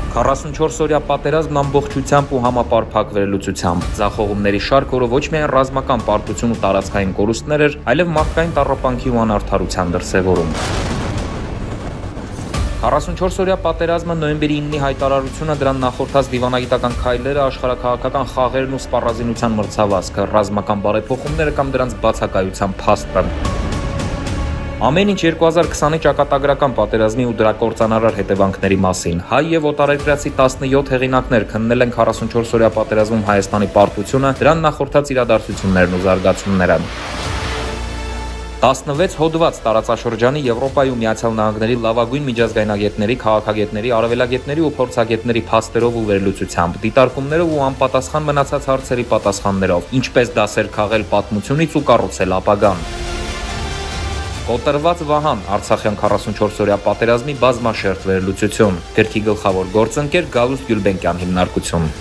44-օրյա պատերազմն ամբողջությամբ ու համապարփակ վերլուծությամբ, ձախողումների շարք, որը ոչ միայն ռազմական պարտություն ու տարածքային կորուստներ էր, այլև մարդկային տառապանքի ու անարդարության դրսևորում։ 44-օրյա պատերազմը, նոյեմբերի 9-ի հայտարարությունը, դրան նախորդած դիվանագիտական քայլերը, աշխարհաքաղաքական խաղերն ու սպառազինության մրցավազքը, ռազմական բարեփոխումները կամ դրանց բացակայության փաստը։ Ամեն ինչ 2020-ի ճակատագրական պատերազմի ու դրա կործանարար հետևանքների մասին։ Հայ եւ օտարերկրացի 17 հեղինակներ քննել են 44-օրյա պատերազմում Հայաստանի պարտությունը, դրան նախորդած իրադարձություններն ու զարգացումները։ 16 հոդված տարածաշրջանի, Եվրոպայի ու Միացյալ Նահանգների լավագույն միջազգայնագետների, քաղաքագետների, արևելագետների ու փորձագետների փաստերով ու վերլուծությամբ, դիտարկումներով ու անպատասխան մնացած հարցերի պատասխաններով, ինչպես դասեր քաղել պատմությունից ու կառուցել ապագան։ Կոտրված Վահան, Արցախյան 44-օրյա պատերազմի բազմաշերտ վերլուծություն, գրքի գլխավոր գործընկեր Գալուստ Գյուլբենկյան հիմնարկություն։